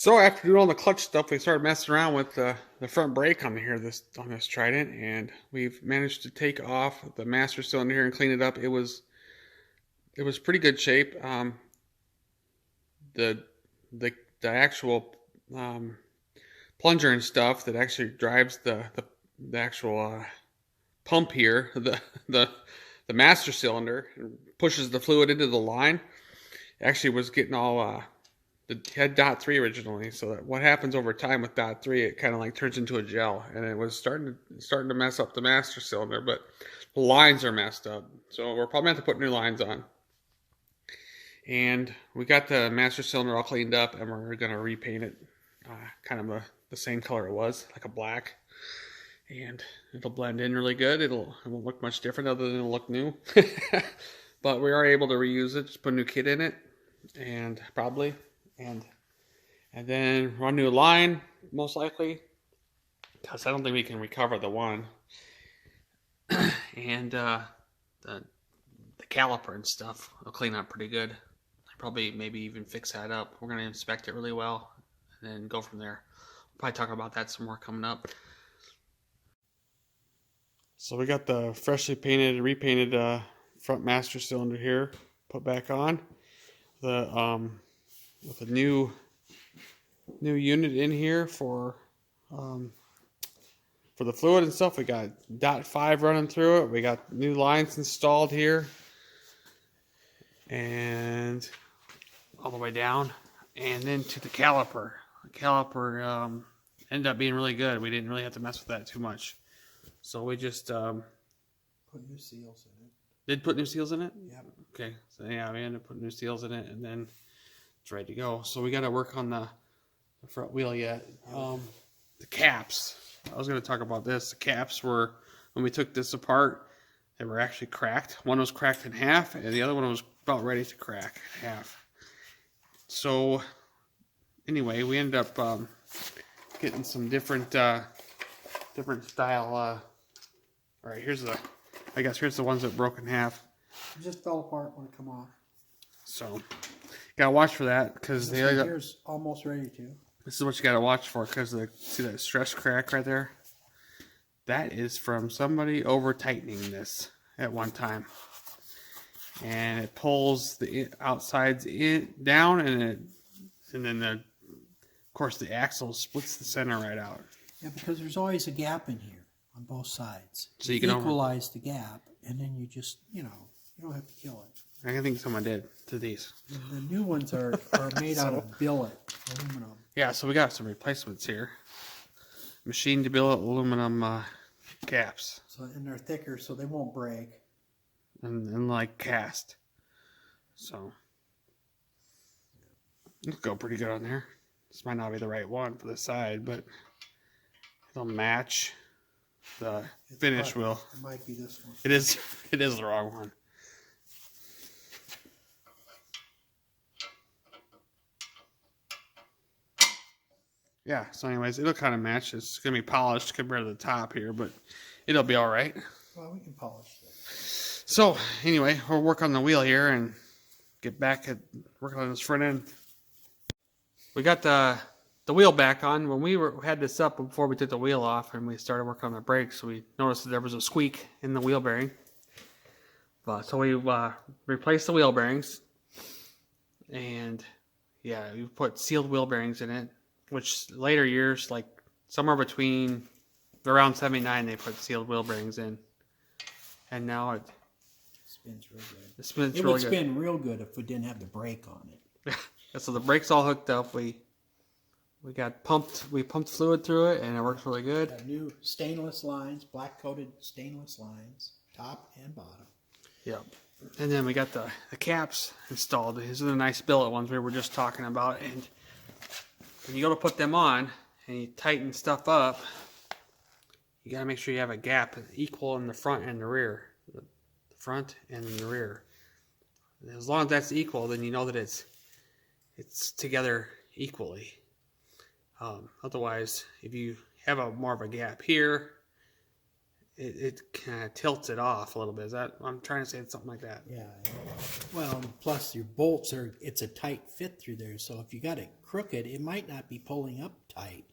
So after doing all the clutch stuff, we started messing around with the front brake on here on this Trident, and we've managed to take off the master cylinder here and clean it up. It was pretty good shape. The the the actual plunger and stuff that actually drives the actual pump here, the master cylinder, and pushes the fluid into the line. Actually, was getting all it had dot 3 originally, so that what happens over time with dot 3, it kind of like turns into a gel, and it was starting to mess up the master cylinder, but the lines are messed up, so we're probably going to have to put new lines on. And we got the master cylinder all cleaned up, and we're going to repaint it kind of the same color it was, like a black, and it'll blend in really good. It won't look much different other than it'll look new. But we are able to reuse it, just put a new kit in it, and probably and then run new line most likely, because I don't think we can recover the one. And the caliper and stuff will clean up pretty good. Probably maybe even fix that up. We're going to inspect it really well and then go from there. We'll probably talk about that some more coming up. So we got the freshly painted, repainted front master cylinder here put back on. With a new unit in here for the fluid and stuff. We got dot 5 running through it. We got new lines installed here, and all the way down, and then to the caliper. The caliper ended up being really good. We didn't really have to mess with that too much, so we just put new seals in it. Did put new seals in it? Yep. Okay, so yeah, we ended up putting new seals in it, and then it's ready to go. So we got to work on the front wheel yet. The caps. I was going to talk about this. The caps were, when we took this apart, they were actually cracked. One was cracked in half, and the other one was about ready to crack in half. So anyway, we ended up getting some different style. All right, here's the ones that broke in half. It just fell apart when it come off. So gotta watch for that, because here's almost ready to. This is what you gotta watch for, because see that stress crack right there? That is from somebody over tightening this at one time, and it pulls the outsides down, and then of course the axle splits the center right out. Yeah, because there's always a gap in here on both sides. So you can equalize the gap, and then you just you don't have to kill it. I think someone did to these. The new ones are made out of billet aluminum. Yeah, so we got some replacements here. Machined billet aluminum caps. So and they're thicker, so they won't break. And like cast. So it'll go pretty good on there. This might not be the right one for the side, but it'll match the finish wheel. It might be this one. It is the wrong one. Yeah, so anyways, it'll kind of match. It's going to be polished compared to the top here, but it'll be all right. Well, we can polish that. So anyway, we'll work on the wheel here and get back at working on this front end. We got the wheel back on. When we had this up before we took the wheel off and we started working on the brakes, we noticed that there was a squeak in the wheel bearing. So we replaced the wheel bearings, and yeah, we put sealed wheel bearings in it, which later years, like somewhere between around 79, they put sealed wheel bearings in, and now it spins real good. It would spin real good if we didn't have the brake on it. So the brake's all hooked up. We pumped fluid through it, and it works really good. Got new stainless lines, black coated stainless lines, top and bottom. Yep. And then we got the caps installed. These are the nice billet ones we were just talking about. And when you go to put them on and you tighten stuff up, you got to make sure you have a gap equal in the front and the rear. The front and the rear. As long as that's equal, then you know that it's together equally. Otherwise, if you have more of a gap here, it kind of tilts it off a little bit. Is that I'm trying to say? Something like that. Yeah. Well, plus your bolts it's a tight fit through there. So if you got it crooked, it might not be pulling up tight.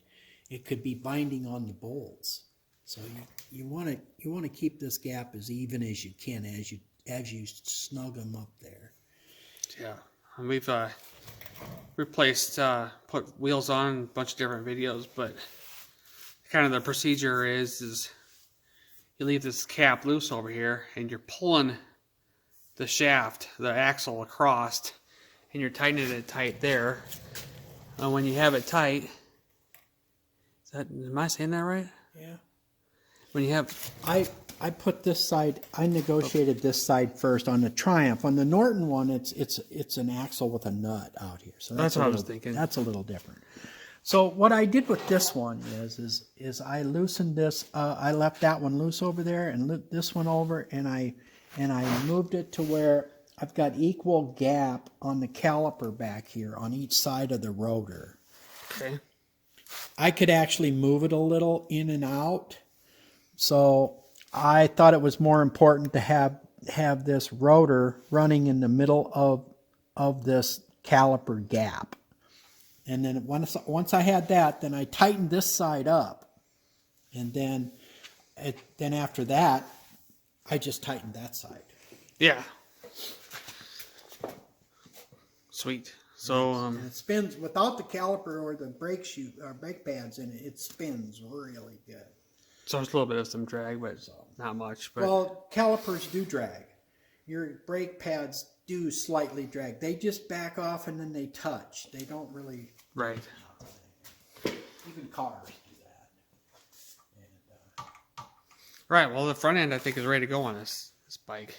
It could be binding on the bolts. So you want to keep this gap as even as you can as you snug them up there. Yeah, and we've replaced, put wheels on a bunch of different videos, but kind of the procedure is you leave this cap loose over here, and you're pulling the shaft, the axle across, and you're tightening it tight there. And when you have it tight, am I saying that right? Yeah. When you have, I put this side. I negotiated this side first on the Triumph. On the Norton one, it's an axle with a nut out here. So that's what I was thinking. That's a little different. So what I did with this one is I loosened this. I left that one loose over there and this one over, and I moved it to where I've got equal gap on the caliper back here on each side of the rotor. Okay. I could actually move it a little in and out. So I thought it was more important to have this rotor running in the middle of this caliper gap. And then once I had that, then I tightened this side up. And then after that, I just tightened that side. Yeah. Sweet. So And it spins without the caliper or the brake shoe or brake pads in it. It spins really good. so there's a little bit of some drag, but not much. But Well, calipers do drag. Your brake pads do slightly drag. They just back off and then they touch. They don't really. right. Even cars do that. And, Right. Well, the front end I think is ready to go on this bike.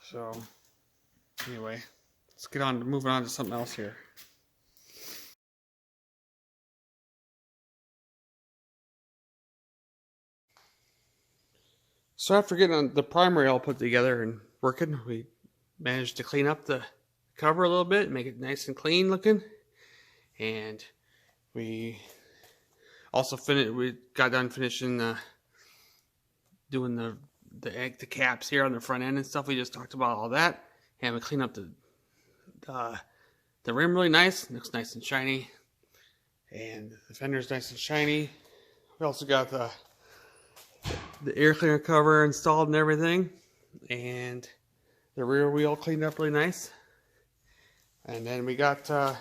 So anyway, let's get on to moving on to something else here. So after getting the primary all put together and working, we managed to clean up the cover a little bit and make it nice and clean looking. And we also we got done finishing doing the caps here on the front end and stuff. We just talked about all that, and we cleaned up the rim really nice. It looks nice and shiny, and the fender's nice and shiny. We also got the air cleaner cover installed and everything, and the rear wheel cleaned up really nice. And then we got the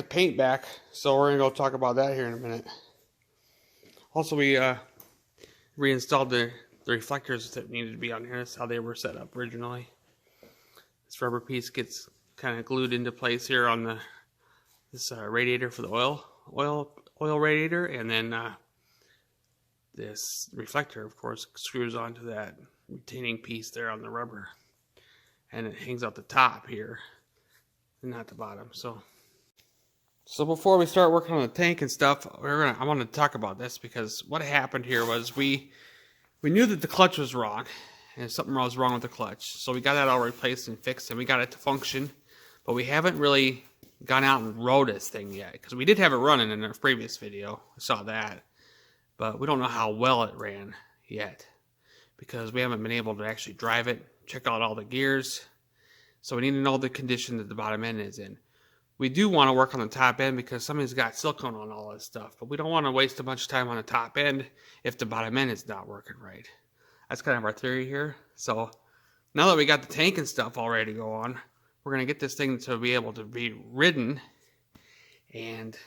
paint back, so we're gonna go talk about that here in a minute. Also, we reinstalled the reflectors that needed to be on here. That's how they were set up originally. This rubber piece gets kind of glued into place here on this radiator for the oil radiator, and then this reflector, of course, screws onto that retaining piece there on the rubber, and it hangs out the top here and not the bottom. So before we start working on the tank and stuff, I want to talk about this, because what happened here was we knew that the clutch was wrong, and something was wrong with the clutch. So we got that all replaced and fixed, and we got it to function. But we haven't really gone out and rode this thing yet, because we did have it running in our previous video. I saw that. But we don't know how well it ran yet, because we haven't been able to actually drive it, check out all the gears. So we need to know the condition that the bottom end is in. We do want to work on the top end, because somebody's got silicone on all this stuff, but we don't want to waste a bunch of time on the top end if the bottom end is not working right. That's kind of our theory here. So now that we got the tank and stuff all ready to go on, we're going to get this thing to be able to be ridden and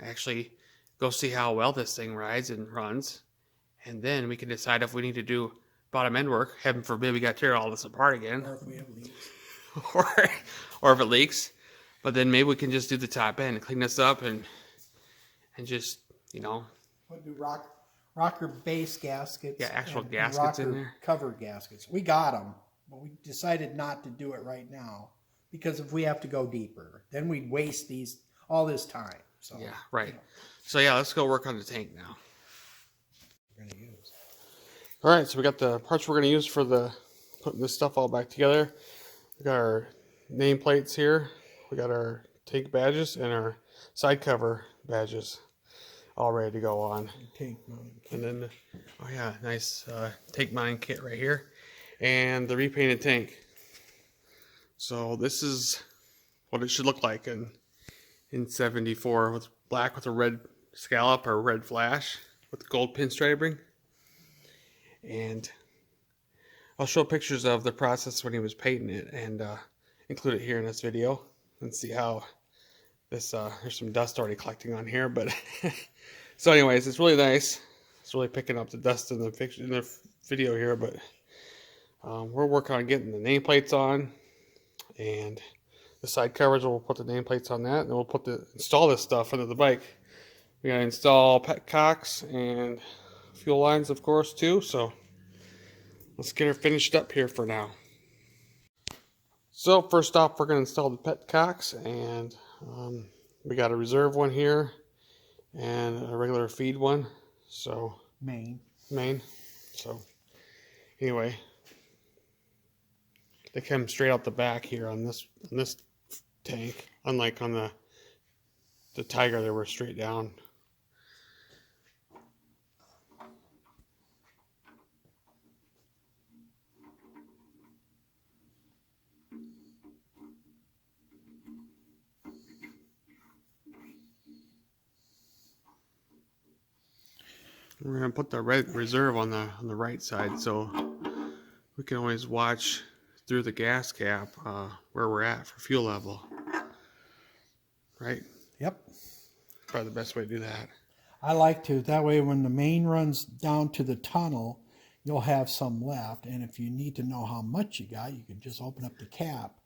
actually go see how well this thing rides and runs. And then we can decide if we need to do bottom end work. Heaven forbid we got to tear all this apart again. or if we have leaks. or if it leaks. But then maybe we can just do the top end and clean this up and just, We'll do rocker base gaskets. Yeah, actual and gaskets in rocker there. cover gaskets. We got them, but we decided not to do it right now, because if we have to go deeper, then we'd waste all this time. So yeah, right. So yeah, let's go work on the tank now. We're gonna use. All right, so we got the parts we're going to use for putting this stuff all back together. We got our nameplates here. We got our tank badges and our side cover badges. all ready to go on. Tank mounting kit. And then, oh yeah, nice tank mounting kit right here, and the repainted tank. So this is what it should look like in 74, with black with a red scallop or red flash with gold pinstriping. And I'll show pictures of the process when he was painting it and include it here in this video, and see how this there's some dust already collecting on here, but so anyways, it's really nice. It's really picking up the dust in the video here, but we're working on getting the nameplates on, and the side covers, we'll put the nameplates on that, and then we'll install this stuff under the bike. We gotta install petcocks and fuel lines, of course, too. So let's get her finished up here for now. So first off, we're gonna install the petcocks, and we got a reserve one here and a regular feed one. So Main. So anyway, they come straight out the back here on this tank, unlike on the Tiger, they were straight down. We're gonna put the red reserve on the right side, so we can always watch through the gas cap where we're at for fuel level. Right? Yep. Probably the best way to do that. I like to. That way when the main runs down to the tunnel, you'll have some left. And if you need to know how much you got, you can just open up the cap.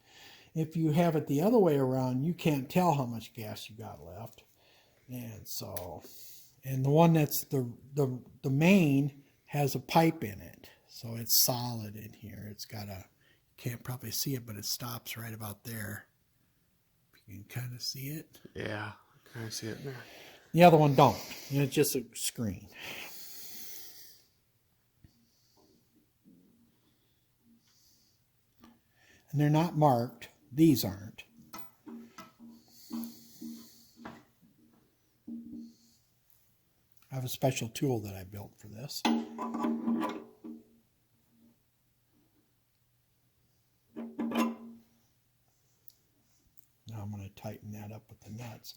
If you have it the other way around, you can't tell how much gas you got left. And so, and the one that's the main has a pipe in it. So it's solid in here. It's got a, can't probably see it, but it stops right about there. You can kind of see it. Yeah, kind of see it there. The other one don't. It's just a screen. And they're not marked. These aren't. I have a special tool that I built for this. Now I'm going to tighten that up with the nuts.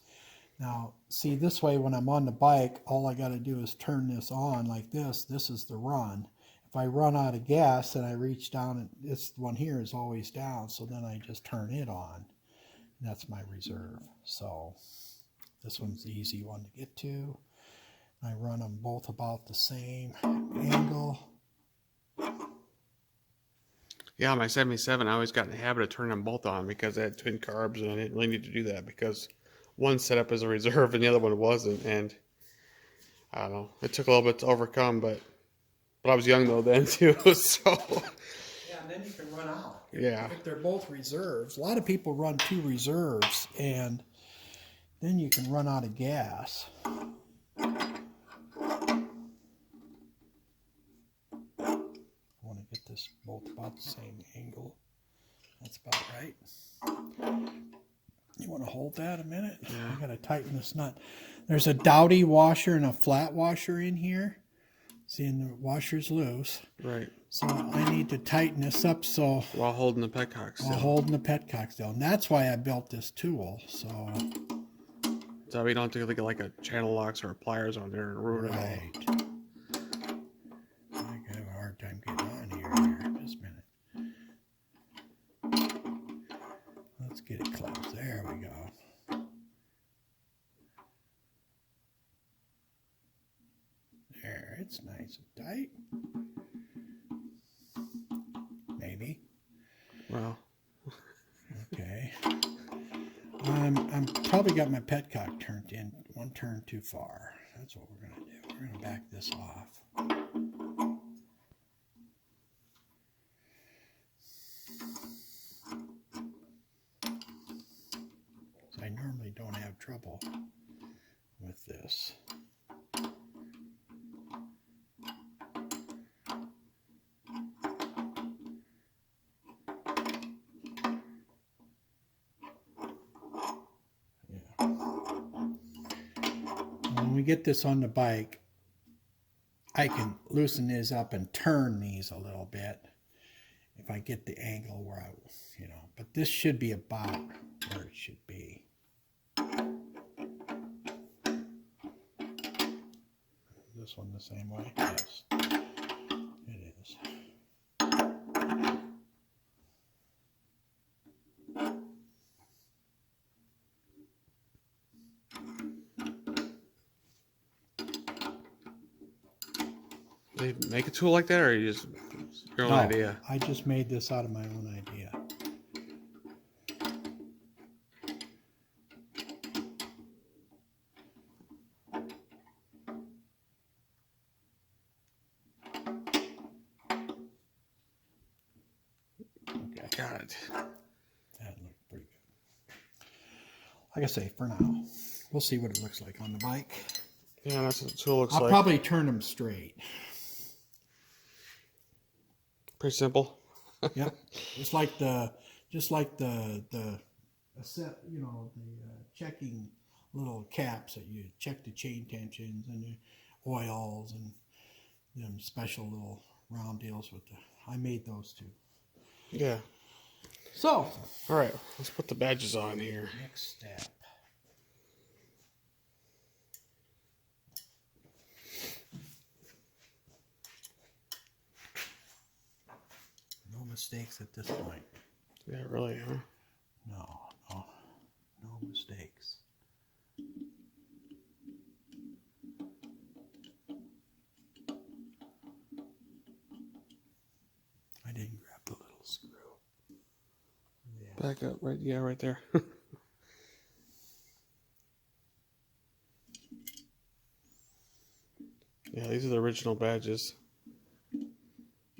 Now, see, this way when I'm on the bike, all I got to do is turn this on like this. This is the run. If I run out of gas and I reach down, and this one here is always down, so then I just turn it on. And that's my reserve. So this one's the easy one to get to. I run them both about the same angle. Yeah, my 77, I always got in the habit of turning them both on because I had twin carbs, and I didn't really need to do that because one set up as a reserve and the other one wasn't. And I don't know, it took a little bit to overcome, but I was young though then too, so. Yeah, and then you can run out. Yeah. If they're both reserves. A lot of people run 2 reserves, and then you can run out of gas. I want to get this both about the same angle. That's about right. You want to hold that a minute? Yeah. I got to tighten this nut. There's a dowty washer and a flat washer in here. See, and the washer's loose. Right. So I need to tighten this up so While holding the petcock still. while holding the petcock still. And that's why I built this tool. So we don't have to get like a channel locks or pliers on there and ruin it all. right. I have a hard time getting on here. Just a minute. Let's get it closed. There we go. There, it's nice and tight. Maybe. Well. Okay. I'm probably got my petcock turned in one turn too far. That's what we're gonna do. We're gonna back this off. So I normally don't have trouble with this. we get this on the bike, I can loosen these up and turn these a little bit if I get the angle where I, but this should be about where it should be. This one the same way? Yes, it is. They make a tool like that, or you just your own idea? I just made this out of my own idea. Okay. Got it. That looked pretty good. Like I say, for now, we'll see what it looks like on the bike. Yeah, that's what the tool looks I'll like. probably turn them straight. Pretty simple. Yep. Just like the checking little caps that you check the chain tensions and the oils and them special little round deals with I made those too. Yeah. So, all right, let's put the badges on here. Next step. No mistakes at this point. Yeah, really, huh? No mistakes. I didn't grab the little screw. Yeah. Back up, right? Yeah, right there. Yeah, these are the original badges.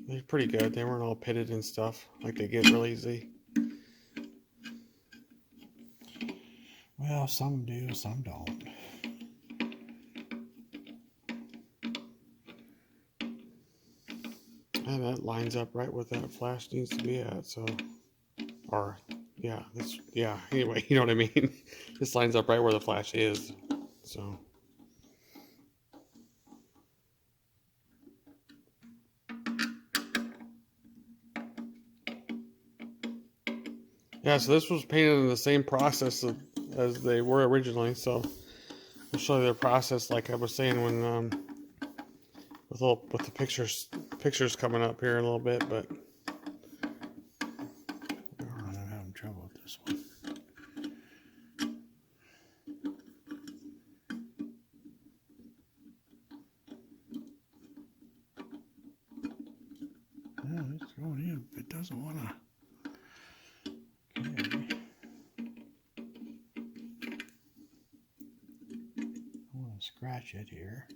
They're pretty good. They weren't all pitted and stuff like they get real easy. Well, some do, some don't. And that lines up right where that flash needs to be at. So, or yeah, Anyway, you know what I mean. This lines up right where the flash is. So. Yeah, so this was painted in the same process as they were originally. So I'll show you the process, like I was saying when with the pictures coming up here in a little bit, but I'm having trouble with this one. Yeah, it's going in. It doesn't want to. Scratch it here.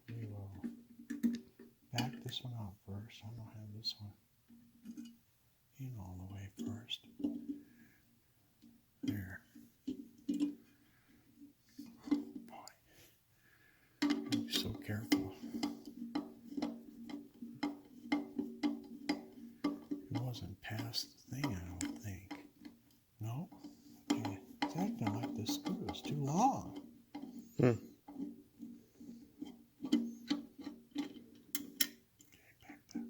We will back this one out first. I don't have this one in all the way first. There. Oh boy. Be so careful. It wasn't past the thing, I don't think. No? Okay. It's acting like the screw is too long. Hmm. Okay, back that.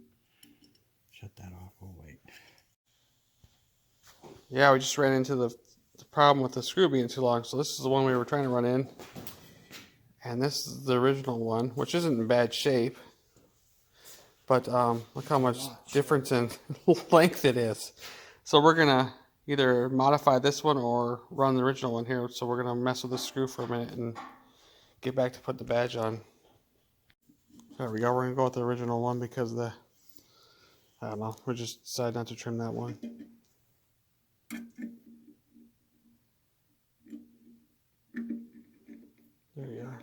Shut that off. We'll wait. Yeah, we just ran into the problem with the screw being too long. So this is the one we were trying to run in. And this is the original one, which isn't in bad shape. But look how much difference in length it is. So we're going to either modify this one or run the original one here. So we're going to mess with the screw for a minute and get back to put the badge on. There we go. We're going to go with the original one because I don't know, we just decided not to trim that one. There you are.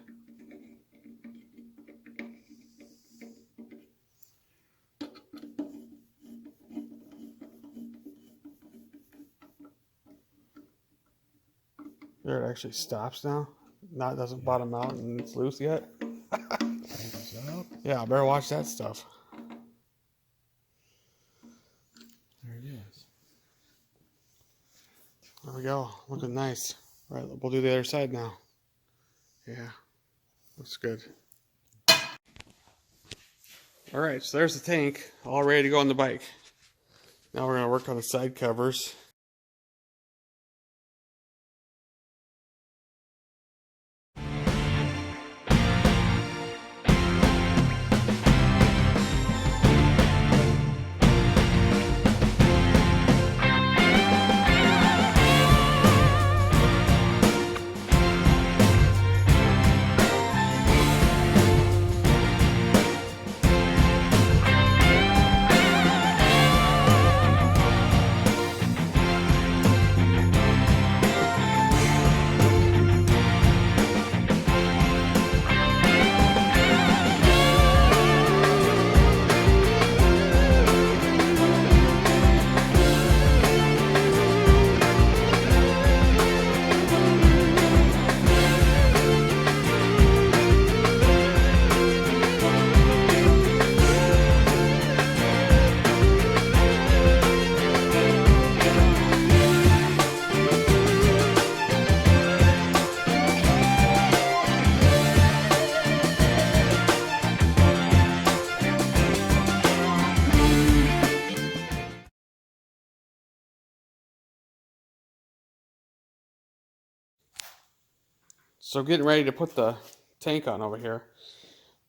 There, it actually stops now. Now it doesn't bottom out and it's loose yet. Yeah, I better watch that stuff. There it is. There we go. Looking nice. All right, we'll do the other side now. Yeah, looks good. All right, so there's the tank, all ready to go on the bike. Now we're gonna work on the side covers. So getting ready to put the tank on over here.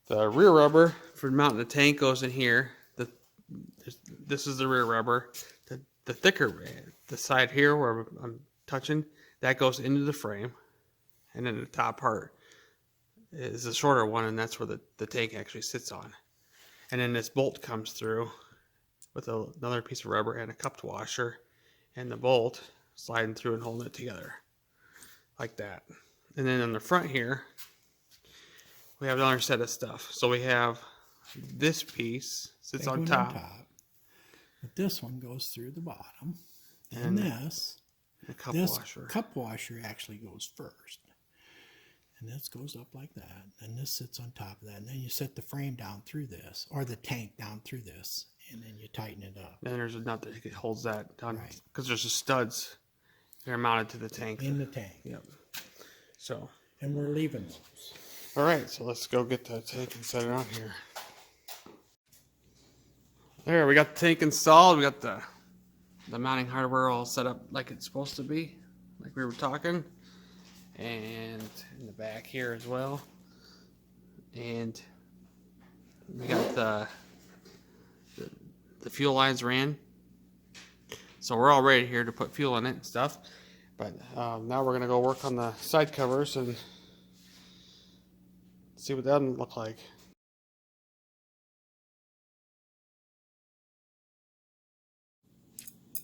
The rear rubber for mounting the tank goes in here. This is the rear rubber. The thicker, the side here where I'm touching, that goes into the frame. And then the top part is the shorter one, and that's where the tank actually sits on. And then this bolt comes through with another piece of rubber and a cupped washer, and the bolt sliding through and holding it together like that. And then on the front here, we have another set of stuff. So we have this piece sits on top. But this one goes through the bottom. And this cup washer actually goes first. And this goes up like that. And this sits on top of that. And then you set the frame down through this, or the tank down through this, and then you tighten it up. And there's a nut that holds that down, because there's the studs that are mounted to the tank. In the tank. Yep. So. And we're leaving those. All right, so let's go get the tank and set it on here. There, we got the tank installed. We got the mounting hardware all set up like it's supposed to be, like we were talking. And in the back here as well. And we got the fuel lines ran. So we're all ready here to put fuel in it and stuff. But now we're going to go work on the side covers and see what that would look like.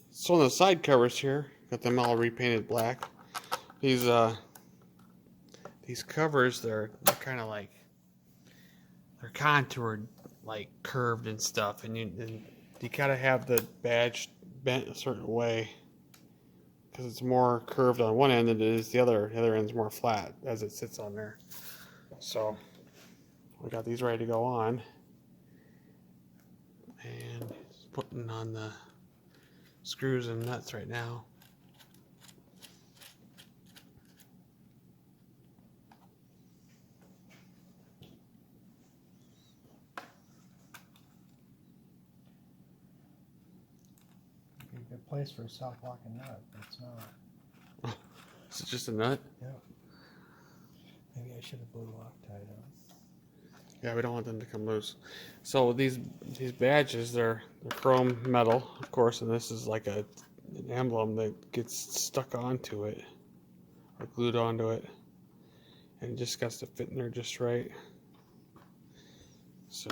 So on the side covers here, got them all repainted black. These covers, they're kind of like, they're contoured, like curved and stuff, and you gotta have the badge bent a certain way because it's more curved on one end than it is the other. The other end's more flat as it sits on there. So we got these ready to go on, and putting on the screws and nuts right now. A good place for a self-locking nut. It's not. Is it just a nut? Yeah. Maybe I should have blew Loctite on. Yeah, we don't want them to come loose. So these badges, they're chrome metal, of course, and this is like an emblem that gets stuck onto it or glued onto it, and it just got to fit in there just right. So.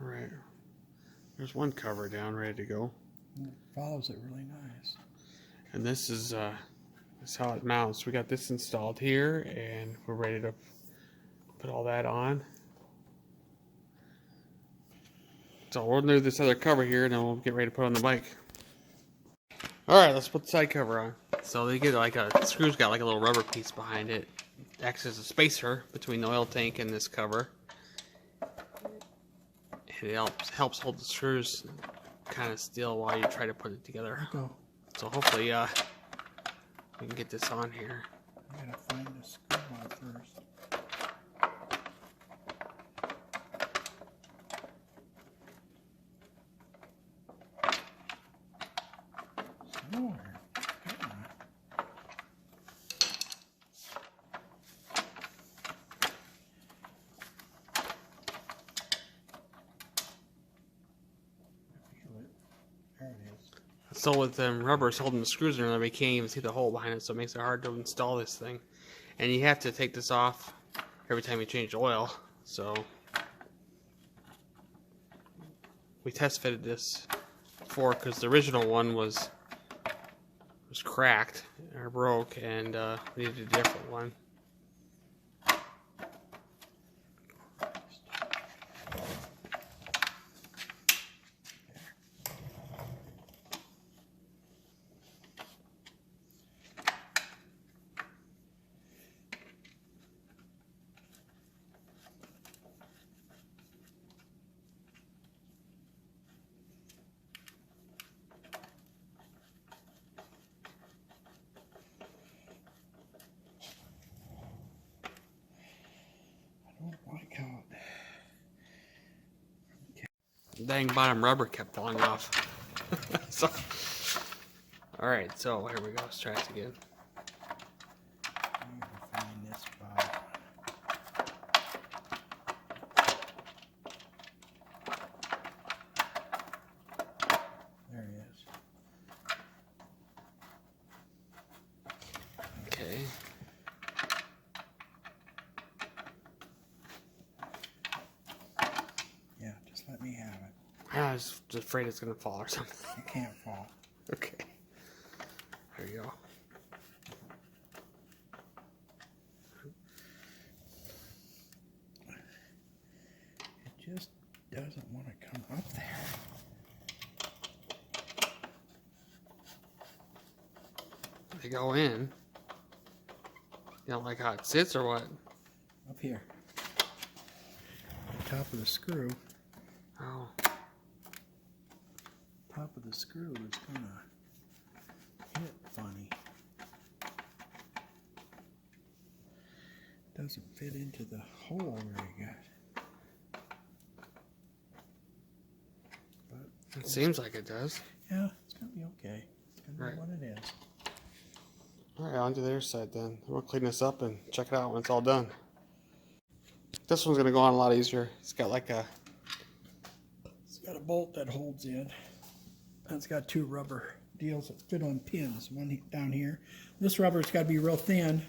All right. There's one cover down, ready to go. It follows it really nice. And this is how it mounts. We got this installed here, and we're ready to put all that on. So we'll do this other cover here, and then we'll get ready to put on the bike. All right, let's put the side cover on. So they get like the screw's got like a little rubber piece behind it. It acts as a spacer between the oil tank and this cover. It helps hold the screws kind of still while you try to put it together. Go. So hopefully we can get this on here. I gotta find the screw bar first. Somewhere. Come on. There it is. So with them rubbers holding the screws in there, we can't even see the hole behind it, so it makes it hard to install this thing. And you have to take this off every time you change oil. So we test fitted this before because the original one was cracked or broke, and we needed a different one. Like how Dang bottom rubber kept falling off. So, all right, so here we go. Let's try this again. I'm gonna find this spot. There he is. Okay. Yeah, just let me have it. I was just afraid it's gonna fall or something. It can't fall. Okay. There you go. It just doesn't want to come up there. They go in. You don't like how it sits or what? Up here. The top of the screw. Oh. Top of the screw is gonna hit funny. Doesn't fit into the hole very good. But It seems like it does. yeah, it's gonna be okay. It's gonna be Right. what it is. All right, on to the other side then. We'll clean this up and check it out when it's all done. This one's gonna go on a lot easier. It's got like a... It's got a bolt that holds in. And it's got two rubber deals that fit on pins. One down here. This rubber's got to be real thin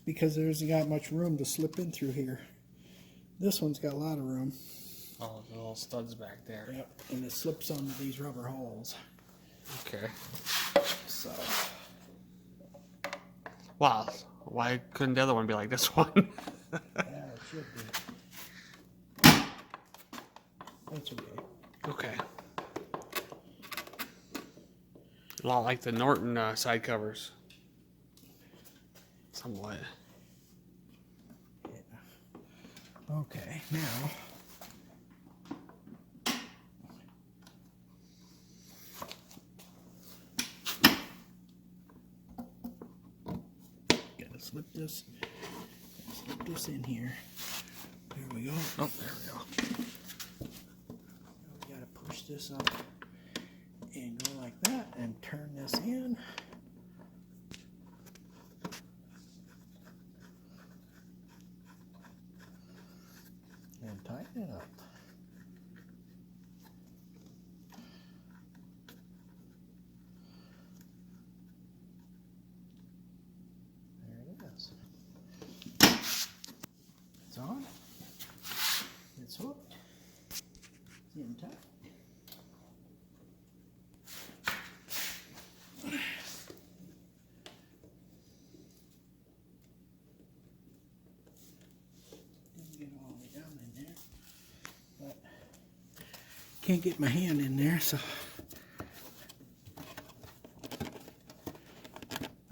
because there isn't got much room to slip in through here. This one's got a lot of room. Oh, the little studs back there. Yep, and it slips on these rubber holes. Okay. So, Wow. Why couldn't the other one be like this one? yeah, it should be. That's okay. Okay. A lot like the Norton side covers. Somewhat. Yeah. Okay, now. Gotta slip this in here. There we go. Oh, there we go. We gotta push this up and go like that and turn this in. And tighten it up. There it is. It's on. It's hooked. It's in tight. Didn't get all the way down in there, but can't get my hand in there, so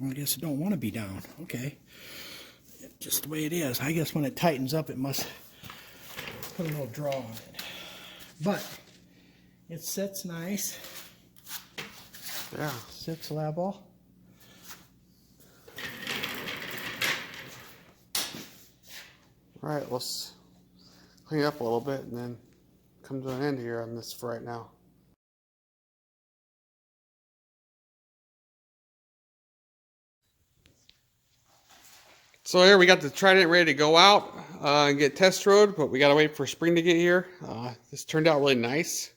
I guess it don't want to be down. Okay, just the way it is. I guess when it tightens up, it must put a little draw on it. but it sits nice. Yeah. Sits level. All right, let's clean it up a little bit and then come to an end here on this for right now. So here we got the Trident ready to go out and get test rode, but we got to wait for spring to get here. This turned out really nice.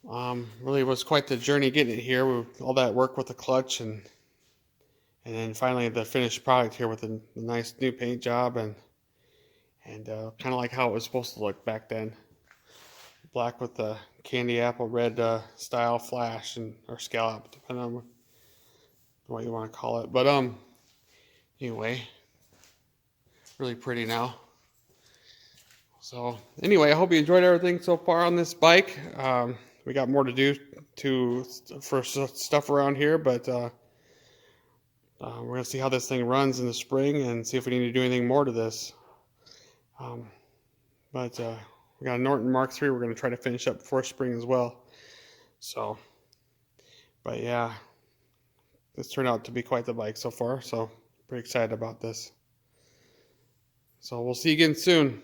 Really was quite the journey getting it here with all that work with the clutch and then finally the finished product here with a nice new paint job and kind of like how it was supposed to look back then. Black with the candy apple red style flash and or scallop, depending on what you want to call it. But anyway, really pretty now. So anyway, I hope you enjoyed everything so far on this bike. We got more to do for stuff around here, but we're gonna see how this thing runs in the spring and see if we need to do anything more to this. But we got a Norton Mark III. We're gonna try to finish up before spring as well. So, but yeah, this turned out to be quite the bike so far. So pretty excited about this. So we'll see you again soon.